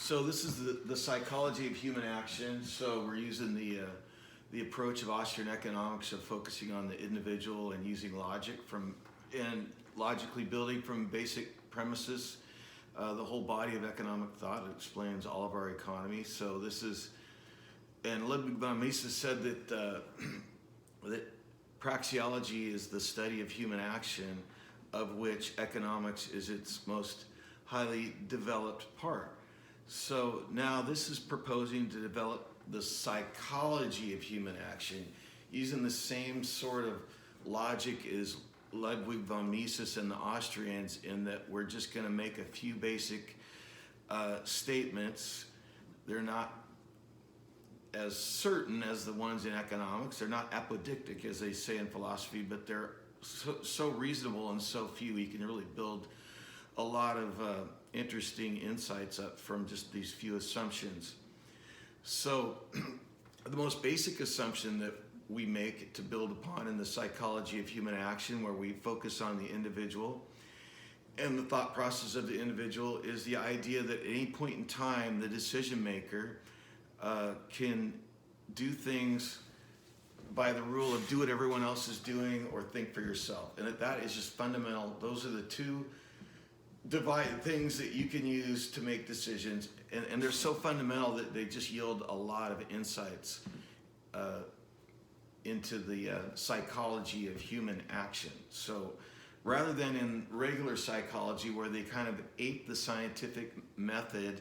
So this is the psychology of human action. So we're using the approach of Austrian Economics of focusing on the individual and using logic and logically building from basic premises. The whole body of economic thought explains all of our economy. So this is, and Ludwig von Mises said that that praxeology is the study of human action, of which economics is its most highly developed part. So now this is proposing to develop the psychology of human action using the same sort of logic as Ludwig von Mises and the Austrians, in that we're just going to make a few basic statements. They're not as certain as the ones in economics. They're not apodictic, as they say in philosophy, but they're so reasonable and so few, you can really build a lot of interesting insights up from just these few assumptions. So the most basic assumption that we make to build upon in the psychology of human action, where we focus on the individual and the thought process of the individual, is the idea that at any point in time, the decision maker can do things by the rule of do what everyone else is doing or think for yourself. And that is just fundamental. Those are the two divide things that you can use to make decisions, and they're so fundamental that they just yield a lot of insights into the psychology of human action. So rather than in regular psychology, where they kind of ape the scientific method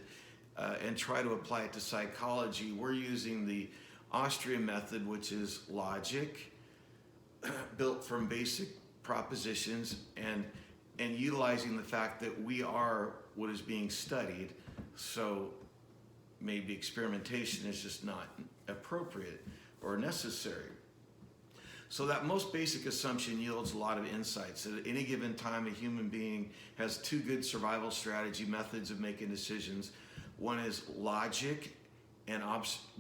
and try to apply it to psychology, we're using the Austrian method, which is logic built from basic propositions and utilizing the fact that we are what is being studied. So maybe experimentation is just not appropriate or necessary. So that most basic assumption yields a lot of insights. At any given time, a human being has two good survival strategy methods of making decisions. One is logic and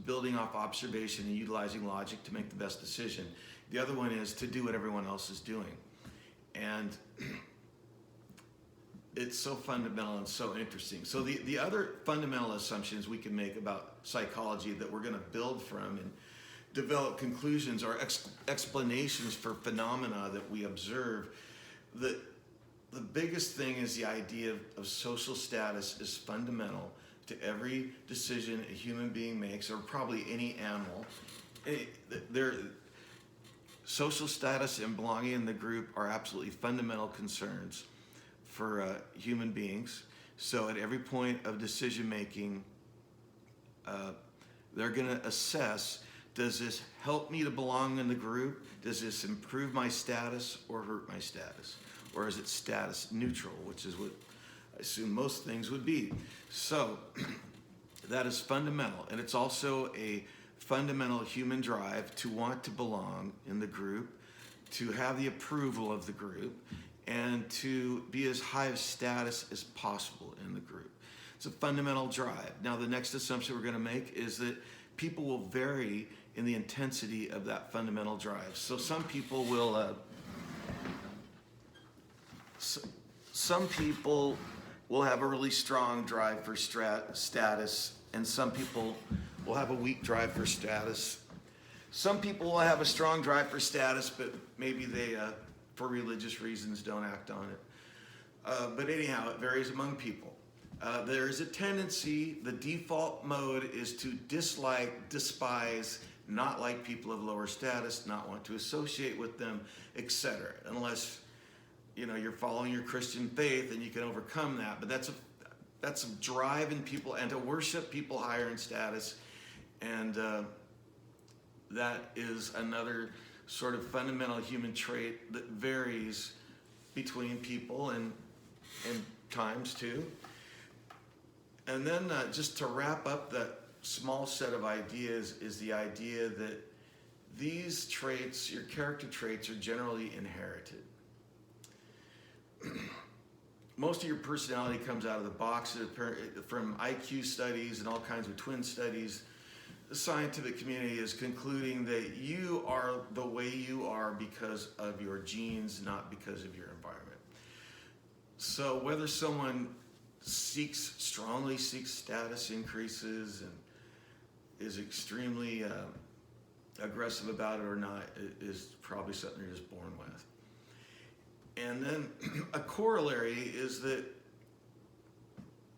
building off observation and utilizing logic to make the best decision. The other one is to do what everyone else is doing. And it's so fundamental and so interesting. So the other fundamental assumptions we can make about psychology that we're going to build from and develop conclusions are explanations for phenomena that we observe. The biggest thing is the idea of social status is fundamental to every decision a human being makes, or probably any animal. Social status and belonging in the group are absolutely fundamental concerns for human beings. So at every point of decision making, they're going to assess, does this help me to belong in the group? Does this improve my status or hurt my status? Or is it status neutral, which is what I assume most things would be. So that is fundamental. And it's also a fundamental human drive to want to belong in the group, to have the approval of the group, and to be as high of status as possible in the group. It's a fundamental drive. Now, the next assumption we're going to make is that people will vary in the intensity of that fundamental drive. So some people will have a really strong drive for status, and some people will have a weak drive for status. Some people will have a strong drive for status, but maybe they, for religious reasons, don't act on it. But anyhow, it varies among people. There is a tendency, the default mode is to dislike, despise, not like people of lower status, not want to associate with them, etc. Unless you're following your Christian faith and you can overcome that. But that's a drive in people, and to worship people higher in status, and that is another sort of fundamental human trait that varies between people and times too. And then just to wrap up that small set of ideas is the idea that these traits, your character traits, are generally inherited. Most of your personality comes out of the box from IQ studies and all kinds of twin studies. The scientific community is concluding that you are the way you are because of your genes, not because of your environment. So whether someone strongly seeks status increases and is extremely aggressive about it or not is probably something you're just born with. And then a corollary is that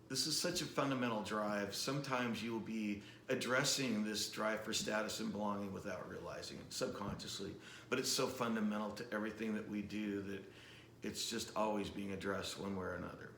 this is such a fundamental drive. Sometimes you will be addressing this drive for status and belonging without realizing it subconsciously, but it's so fundamental to everything that we do that it's just always being addressed one way or another.